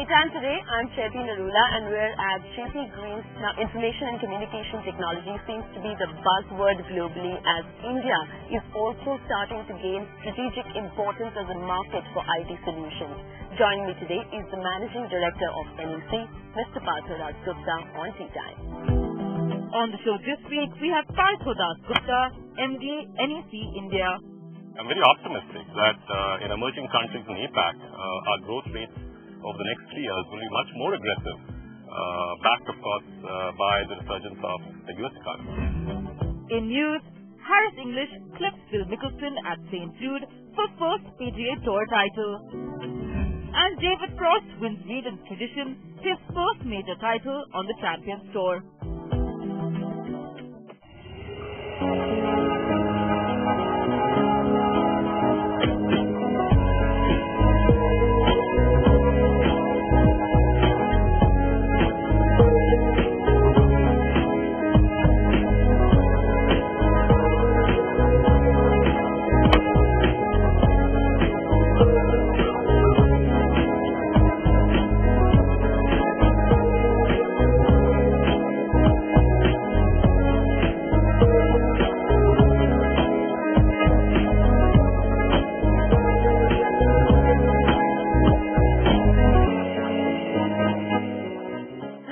Titan today. I'm Chetty Narula and we're at JP Green's. Now, information and communication technology seems to be the buzzword globally as India is also starting to gain strategic importance as a market for IT solutions. Joining me today is the Managing Director of NEC, Mr. Partho Dasgupta on Titan. On the show this week, we have Partho Dasgupta, MD, NEC India. I'm very optimistic that in emerging countries in APAC, our growth rates over the next 3 years will be much more aggressive, backed, of course, by the resurgence of the US economy. In news, Harris English clips Phil Mickelson at St. Jude for first PGA Tour title. And David Frost wins lead in tradition, his first major title on the Champions Tour.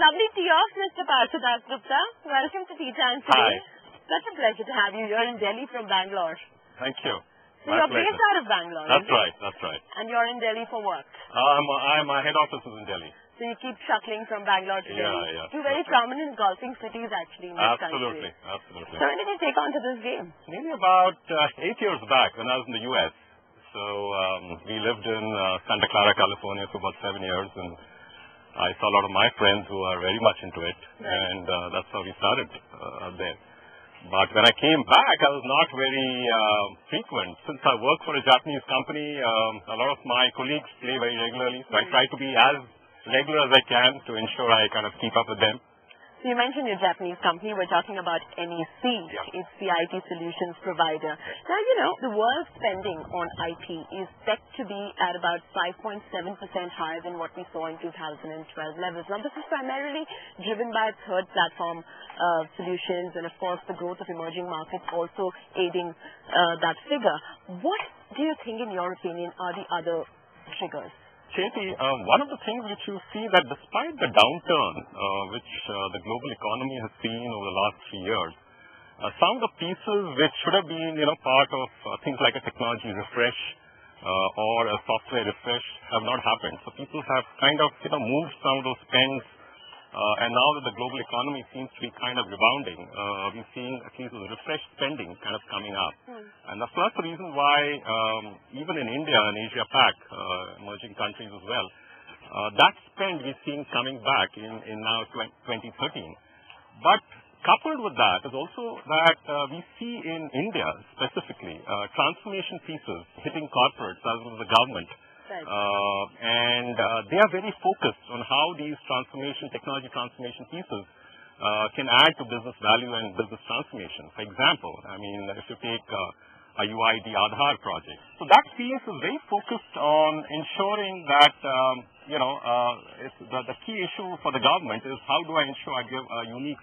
Lovely tea off, Mr. Partho Dasgupta. Welcome to Titan today. Hi. Such a pleasure to have you. You're in Delhi from Bangalore. Thank you. So you're based out of Bangalore. That's right. That's right. And you're in Delhi for work. My head office is in Delhi. So you keep shuttling from Bangalore to Delhi. Yeah. Two very prominent golfing cities actually in this country. Absolutely. So when did you take on to this game? Maybe about 8 years back when I was in the US. So we lived in Santa Clara, California for about 7 years, and I saw a lot of my friends who are very much into it, and that's how we started there. But when I came back, I was not very frequent. Since I work for a Japanese company, a lot of my colleagues play very regularly, so I try to be as regular as I can to ensure I kind of keep up with them. So you mentioned your Japanese company. We're talking about NEC. Yeah. It's the IT solutions provider. Now, you know, the world's spending on IT is set to be at about 5.7% higher than what we saw in 2012 levels. Now, this is primarily driven by third platform solutions and, of course, the growth of emerging markets also aiding that figure. What do you think, in your opinion, are the other triggers? Chetty, one of the things which you see that despite the downturn which the global economy has seen over the last 3 years, some of the pieces which should have been, part of things like a technology refresh or a software refresh have not happened. So people have kind of, moved some of those spends, and now that the global economy seems to be kind of rebounding, we're seeing at least the refresh spending kind of coming up. And that's the reason why even in India and Asia Pac, emerging countries as well, that spend we're seeing coming back in now 2013. But coupled with that is also that we see in India specifically transformation pieces hitting corporates as well as the government. And they are very focused on how these technology transformation pieces can add to business value and business transformation. For example, if you take a UID Aadhaar project. So that piece is very focused on ensuring that, the key issue for the government is how do I ensure I give a unique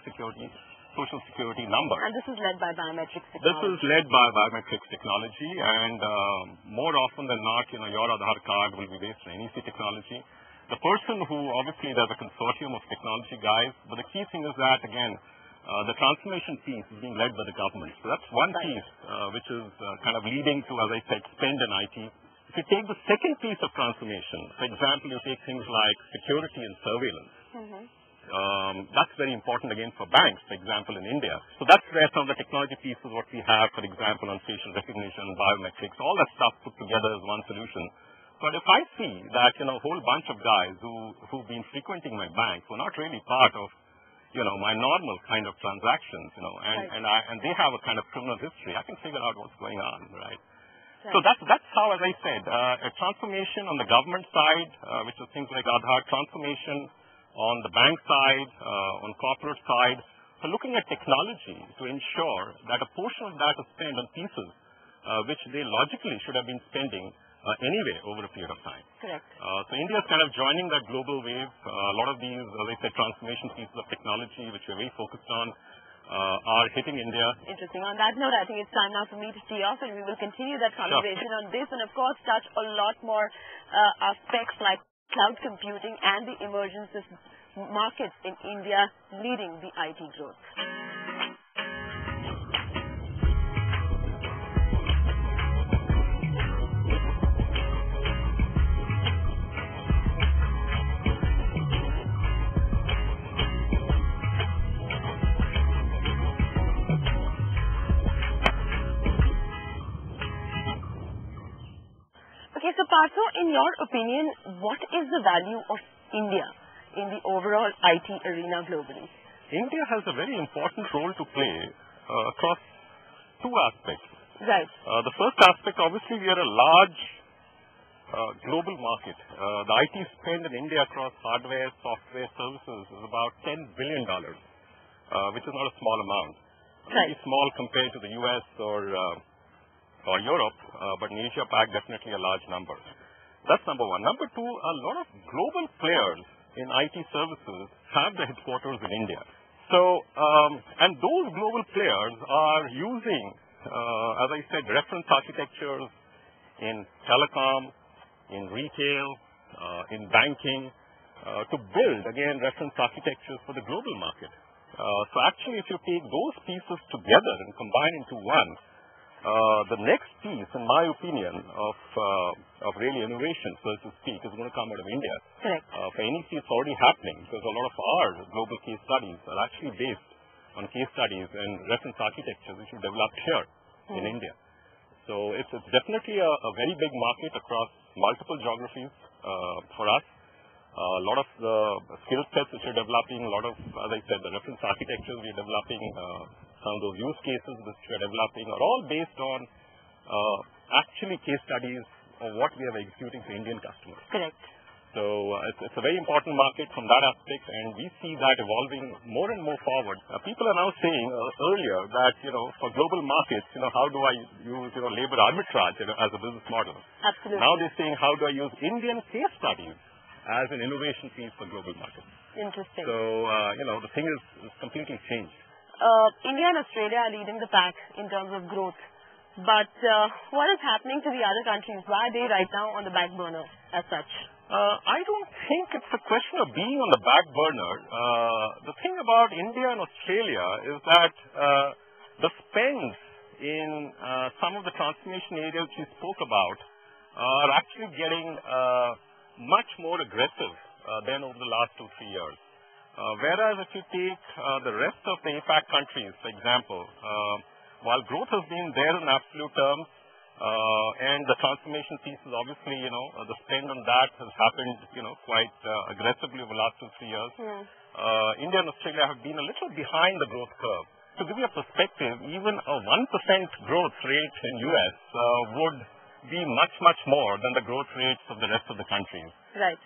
social security number. And this is led by biometrics technology. This is led by biometrics technology, and more often than not, your Aadhaar card will be based on NEC technology. The person who, obviously, there's a consortium of technology guys, but the key thing is that, again, the transformation piece is being led by the government. So that's one piece which is kind of leading to, as I said, spend in IT. If you take the second piece of transformation, for example, you take things like security and surveillance. That's very important again for banks, for example, in India. So that's where some of the technology pieces, what we have, for example, on facial recognition, biometrics, all that stuff put together as one solution. But if I see that, a whole bunch of guys who've been frequenting my bank who are not really part of, my normal kind of transactions, and they have a kind of criminal history, I can figure out what's going on, right? So that's how, as I said, a transformation on the government side, which is things like Aadhaar, transformation on the bank side, on corporate side, So looking at technology to ensure that a portion of that is spent on pieces which they logically should have been spending anyway over a period of time. Correct. So India is kind of joining that global wave. A lot of these, as I said, transformation pieces of technology which we're very focused on are hitting India. Interesting. On that note, I think it's time now for me to tee off, and we will continue that conversation on this and, of course, touch a lot more aspects like cloud computing and the emergence of markets in India leading the IT growth. Okay, so Partho, in your opinion, what is the value of India in the overall IT arena globally? India has a very important role to play across two aspects. Right. The first aspect, obviously, we are a large global market. The IT spend in India across hardware, software, services is about $10 billion, which is not a small amount. Right. Very small compared to the US or Europe, but in Asia Pac, definitely a large number. That's number one. Number two, a lot of global players in IT services have their headquarters in India. So, and those global players are using, as I said, reference architectures in telecom, in retail, in banking, to build, again, reference architectures for the global market. So actually, if you take those pieces together and combine into one, the next piece, in my opinion, of really innovation, so to speak, is going to come out of India. Correct. For NEC, it's already happening because a lot of our global case studies are actually based on case studies and reference architectures which we developed here in India. So it's definitely a very big market across multiple geographies for us. A lot of the skill sets which we're developing, a lot of, as I said, the reference architectures we're developing, some of those use cases which we're developing are all based on actually case studies of what we are executing for Indian customers. Correct. So it's a very important market from that aspect, and we see that evolving more and more forward. People are now saying earlier that, for global markets, how do I use, labor arbitrage as a business model? Absolutely. Now they're saying, how do I use Indian case studies as an innovation piece for global markets? Interesting. So, the thing is completely changed. India and Australia are leading the pack in terms of growth. But what is happening to the other countries? Why are they right now on the back burner as such? I don't think it's a question of being on the back burner. The thing about India and Australia is that the spends in some of the transformation areas we spoke about are actually getting much more aggressive than over the last 2-3 years. Whereas if you take the rest of the APAC countries, for example, while growth has been there in absolute terms, and the transformation piece is obviously, the spend on that has happened, quite aggressively over the last 2-3 years. India and Australia have been a little behind the growth curve. To give you a perspective, even a 1% growth rate in US would be much, much more than the growth rates of the rest of the countries. Right.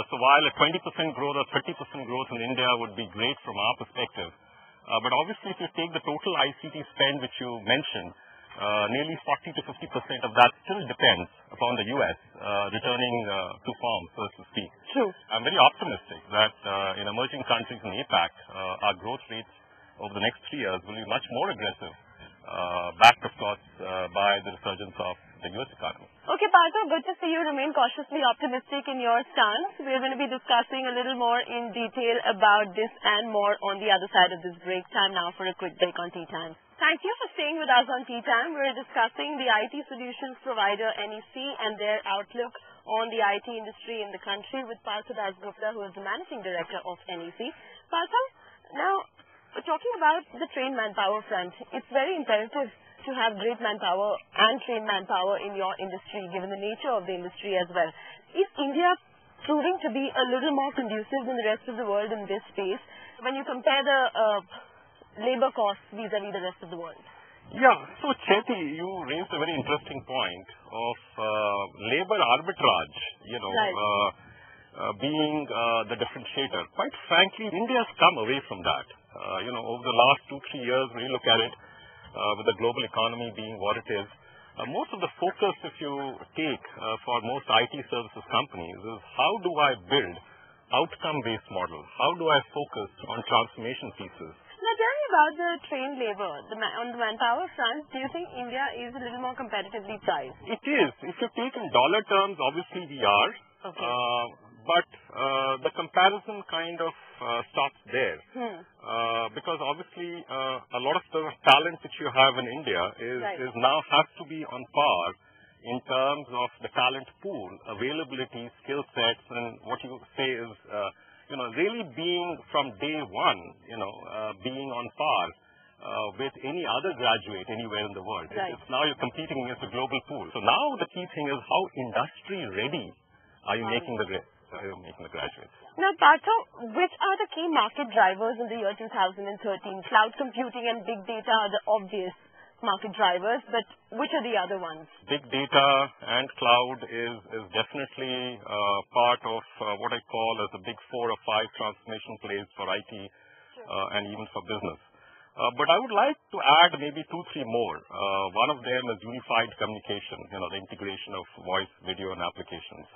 So while a 20% growth or 30% growth in India would be great from our perspective, but obviously if you take the total ICT spend which you mentioned, nearly 40 to 50% of that still depends upon the US returning to form, so to speak. True. I'm very optimistic that in emerging countries in APAC, our growth rates over the next 3 years will be much more aggressive, backed, of course, by the resurgence of the US economy. Okay, Partho, good to see you remain cautiously optimistic in your stance. We're going to be discussing a little more in detail about this and more on the other side of this break. Time now for a quick break on Tea Time. Thank you for staying with us on Tea Time. We're discussing the IT solutions provider NEC and their outlook on the IT industry in the country with Partho Dasgupta, who is the managing director of NEC. Partho, now talking about the trained manpower front, it's very imperative to have great manpower and trained manpower in your industry, given the nature of the industry as well. Is India proving to be a little more conducive than the rest of the world in this space when you compare the labor costs vis-a-vis the rest of the world? Yeah, so Chetty, you raised a very interesting point of labor arbitrage, Right. Being the differentiator. Quite frankly, India has come away from that. Over the last 2-3 years, when you look at it, with the global economy being what it is, most of the focus, if you take for most IT services companies, is how do I build outcome-based model? How do I focus on transformation pieces? Now tell me about the trained labor. On the manpower front, do you think India is a little more competitively priced? It is. If you take in dollar terms, obviously we are. Okay. But the comparison kind of stops there. Because obviously a lot of the talent which you have in India is now has to be on par in terms of the talent pool, availability, skill sets, and what you say is really being from day one, being on par with any other graduate anywhere in the world. Right. It's now you're competing against a global pool. So now the key thing is how industry ready are you making the graduates. Now, Partho, which are the key market drivers in the year 2013? Cloud computing and big data are the obvious market drivers, but which are the other ones? Big data and cloud is definitely part of what I call as the big 4 or 5 transformation plays for IT and even for business. But I would like to add maybe 2, 3 more. One of them is unified communication, the integration of voice, video, and applications.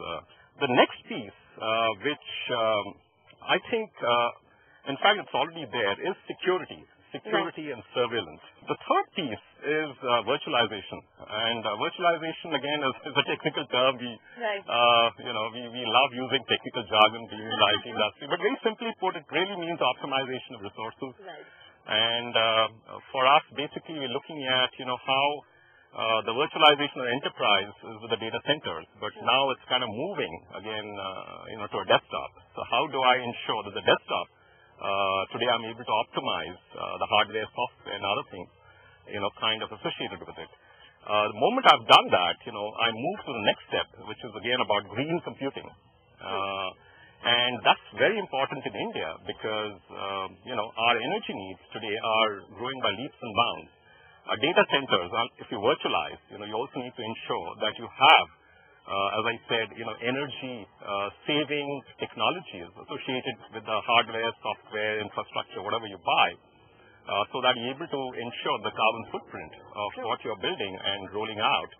The next piece, which I think, in fact, it's already there, is security and surveillance. The third piece is virtualization. And virtualization, again, is a technical term. We love using technical jargon being in the IT industry. But very simply put, it really means optimization of resources. Right. And for us, basically, we're looking at, how the virtualization of enterprise is with the data centers. But now it's kind of moving, again, to a desktop. So how do I ensure that the desktop, today I'm able to optimize the hardware, software, and other things, kind of associated with it. The moment I've done that, I move to the next step, which is again about green computing. And that's very important in India because, our energy needs today are growing by leaps and bounds. Data centers, if you virtualize, you also need to ensure that you have, as I said, energy saving technologies associated with the hardware, software, infrastructure, whatever you buy, so that you're able to ensure the carbon footprint of what you're building and rolling out,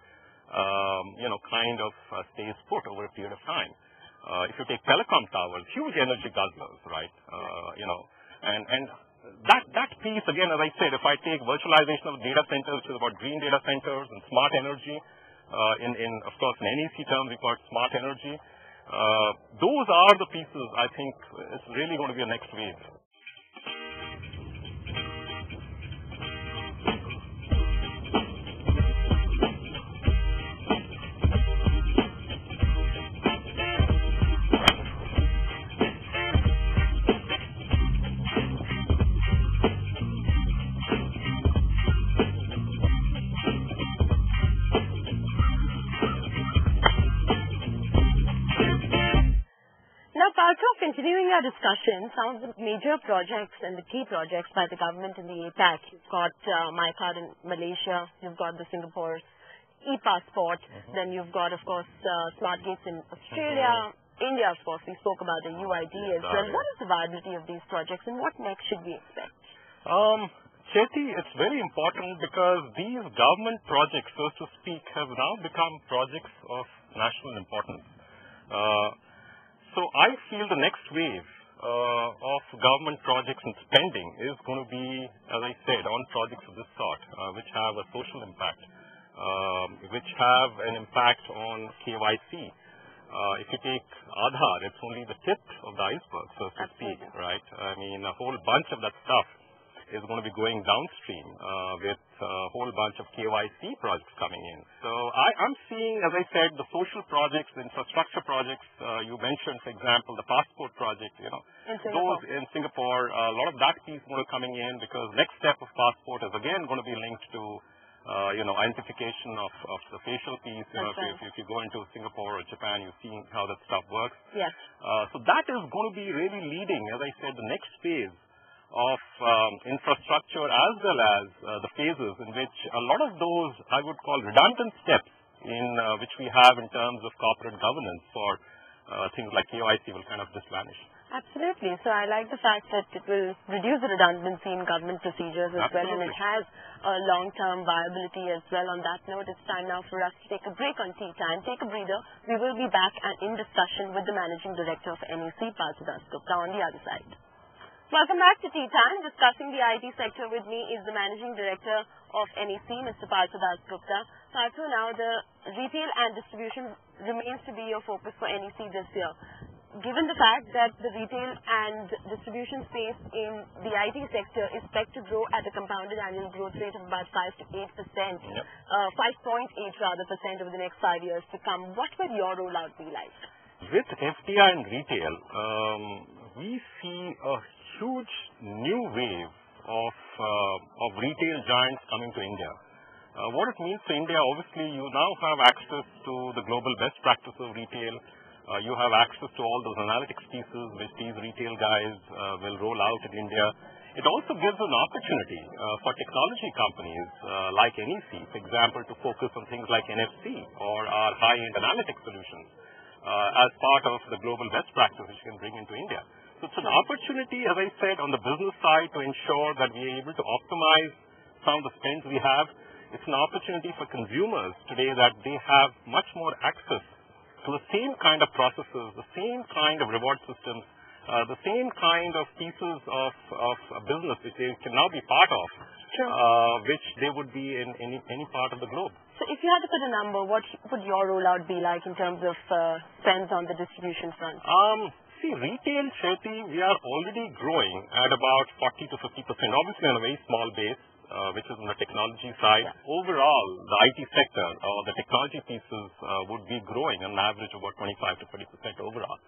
stays put over a period of time. If you take telecom towers, huge energy guzzlers, right? And that piece, again, as I said, if I take virtualization of data centers, which is about green data centers and smart energy, of course, in NEC terms, we call it smart energy. Those are the pieces I think it's really going to be a next wave. Continuing our discussion, some of the major projects and the key projects by the government in the APAC, you've got MyCard in Malaysia, you've got the Singapore e-passport, then you've got, of course, smart gates in Australia, India, of course, we spoke about the UID as well. What is the viability of these projects and what next should we expect? Chetty, it's very important because these government projects, so to speak, have now become projects of national importance. So I feel the next wave of government projects and spending is going to be, as I said, on projects of this sort, which have a social impact, which have an impact on KYC. If you take Aadhaar, it's only the tip of the iceberg, so to speak, right? I mean, a whole bunch of that stuff is going to be going downstream with a whole bunch of KYC projects coming in. So I'm seeing, as I said, the social projects, the infrastructure projects. You mentioned, for example, the passport project. Those in Singapore, a lot of that piece is going to be coming in because next step of passport is again going to be linked to identification of the facial piece. If you go into Singapore or Japan, you're seeing how that stuff works. Yes. So that is going to be really leading, as I said, the next phase of infrastructure as well as the phases in which a lot of those I would call redundant steps in which we have in terms of corporate governance for things like KYC will kind of just vanish. Absolutely. So I like the fact that it will reduce the redundancy in government procedures as well, and it has a long-term viability as well. On that note, it's time now for us to take a break on Tea Time. Take a breather. We will be back and in discussion with the Managing Director of NEC, Partho Dasgupta, on the other side. Welcome back to Tea Time. Discussing the IT sector with me is the Managing Director of NEC, Mr. Partho Dasgupta. Partho, now the retail and distribution remains to be your focus for NEC this year. Given the fact that the retail and distribution space in the IT sector is expected to grow at a compounded annual growth rate of about 5 to 8%, 5.8 rather % over the next 5 years to come, what will your rollout be like? With FDI in retail, we see a huge new wave of retail giants coming to India. What it means to India, obviously, you now have access to the global best practice of retail. You have access to all those analytics pieces which these retail guys will roll out in India. It also gives an opportunity for technology companies like NEC, for example, to focus on things like NFC or our high-end analytics solutions as part of the global best practice which you can bring into India. So it's an opportunity, as I said, on the business side to ensure that we are able to optimize some of the spends we have. It's an opportunity for consumers today that they have much more access to the same kind of processes, the same kind of reward systems, the same kind of pieces of business which they can now be part of, which they would be in any part of the globe. So if you had to put a number, what would your rollout be like in terms of spends on the distribution front? See, retail, Shruti, we are already growing at about 40 to 50%, obviously on a very small base, which is on the technology side. Yeah. Overall, the IT sector, the technology pieces would be growing on average about 25 to 30% overall.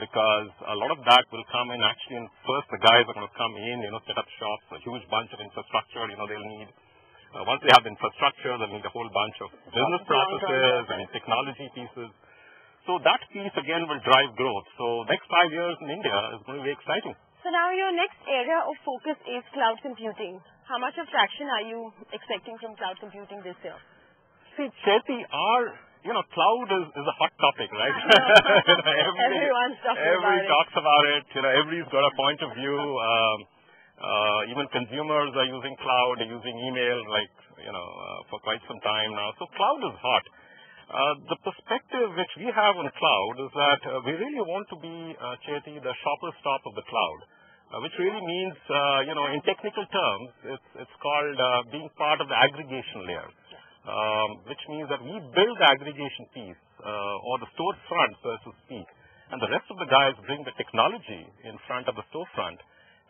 Because a lot of that will come in actually, first the guys are going to come in, set up shops, a huge bunch of infrastructure, they'll need, once they have the infrastructure, they'll need a whole bunch of business processes and technology pieces. So that piece again will drive growth. So next 5 years in India is going to be exciting. So now your next area of focus is cloud computing. How much of traction are you expecting from cloud computing this year? See, Chetty, cloud is a hot topic, right? Everyone's talking about it. Everybody talks about it. Everybody's got a point of view. Even consumers are using cloud, they're using email, for quite some time now. So cloud is hot. The perspective which we have on cloud is that we really want to be, Chetty, the shopper stop of the cloud. Which really means, in technical terms, it's called being part of the aggregation layer, which means that we build the aggregation piece or the storefront, so to speak, and the rest of the guys bring the technology in front of the storefront,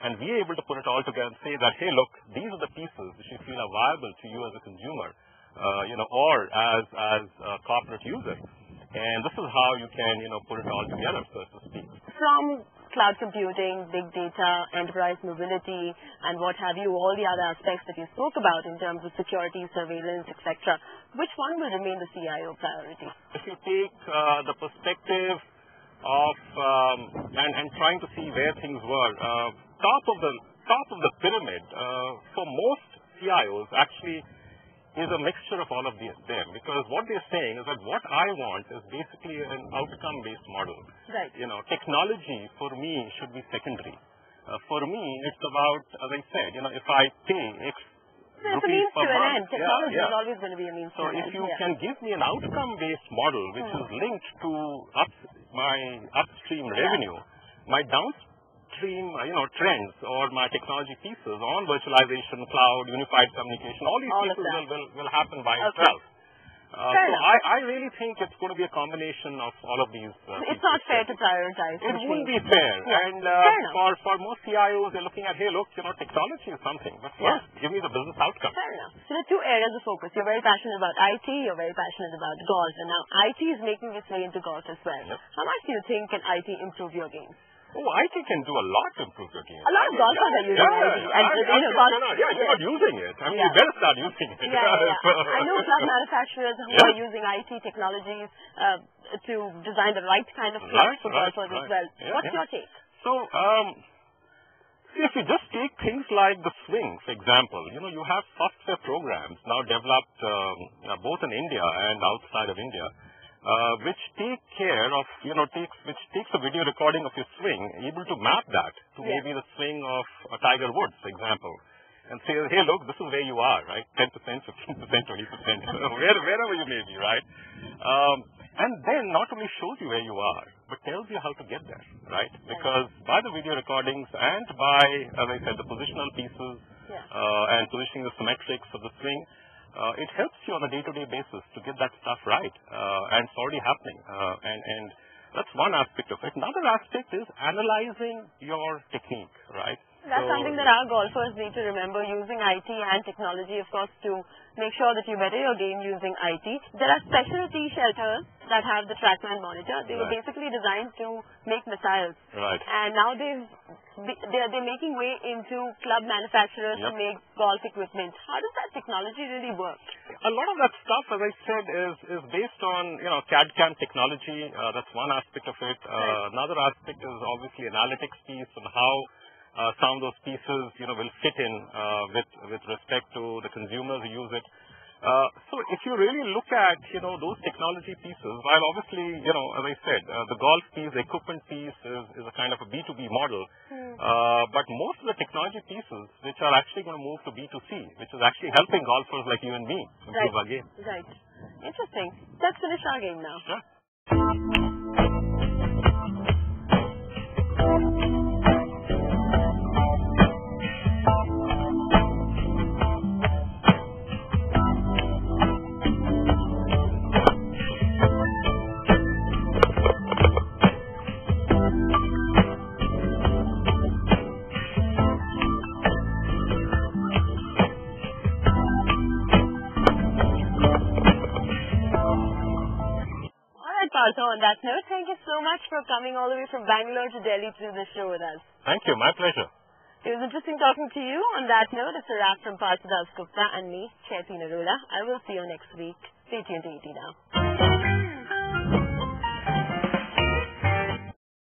and we are able to put it all together and say that, hey, look, these are the pieces which we feel are viable to you as a consumer, or as a corporate user, and this is how you can, put it all together, so to speak. From cloud computing, big data, enterprise mobility, and what have you, all the other aspects that you spoke about in terms of security, surveillance, etc., which one will remain the CIO priority? If you take the perspective of and trying to see where things were, top of the pyramid for most CIOs actually is a mixture of all of them, because what they're saying is that what I want is basically an outcome-based model. Right. Technology for me should be secondary. For me, it's about, as I said, if I pay X rupees per month. Technology is always going to be a means to an end. So if you can give me an outcome-based model which is linked to my upstream revenue, my downstream trends or my technology pieces on virtualization, cloud, unified communication, all these pieces will happen by itself. So I really think it's going to be a combination of all of these. It's not fair to prioritize. It wouldn't be fair. Yeah. And for most CIOs, they're looking at, hey, look, technology is something, but first, give me the business outcome. Fair enough. So there are two areas of focus. You're very passionate about IT, you're very passionate about golf, and now IT is making its way into golf as well. Yep. How much do you think can IT improve your game? Oh, IT can do a lot to improve your game. A lot of golfers are using IT. You're not using it. I mean, you better start using it. I know club manufacturers who are using IT technologies to design the right kind of clubs for golfers as well. What's your take? So, see, if you just take things like the swing, for example, you have software programs now developed both in India and outside of India, which take care of, which takes a video recording of your swing, able to map that to maybe the swing of Tiger Woods, for example, and say, hey, look, this is where you are, right? 10%, 15%, 20%, wherever you may be, right? And then not only shows you where you are, but tells you how to get there, right? Because by the video recordings and by, as I said, the positional pieces and positioning the symmetrics of the swing, it helps you on a day-to-day basis to get that stuff right. And it's already happening. And that's one aspect of it. Another aspect is analyzing your technique, right? That's something that our golfers need to remember, using IT and technology, of course, to make sure that you better your game using IT. There are specialty shelters that have the TrackMan monitor. They were basically designed to make missiles. Right. And now they're making way into club manufacturers to make golf equipment. How does that technology really work? A lot of that stuff, as I said, is based on, CAD/CAM technology. That's one aspect of it. Another aspect is obviously analytics piece and how some of those pieces, will fit in with respect to the consumers who use it. So if you really look at, those technology pieces, while obviously, as I said, the golf piece, the equipment piece is a kind of a B2B model, but most of the technology pieces, which are actually going to move to B2C, which is actually helping golfers like you and me improve our game. Right. Interesting. Let's finish our game now. Sure. Partho, on that note, thank you so much for coming all the way from Bangalore to Delhi to do this show with us. Thank you. My pleasure. It was interesting talking to you. On that note, it's a wrap from Partho Dasgupta and me, Chaiti Narula. I will see you next week. Stay tuned to ET now.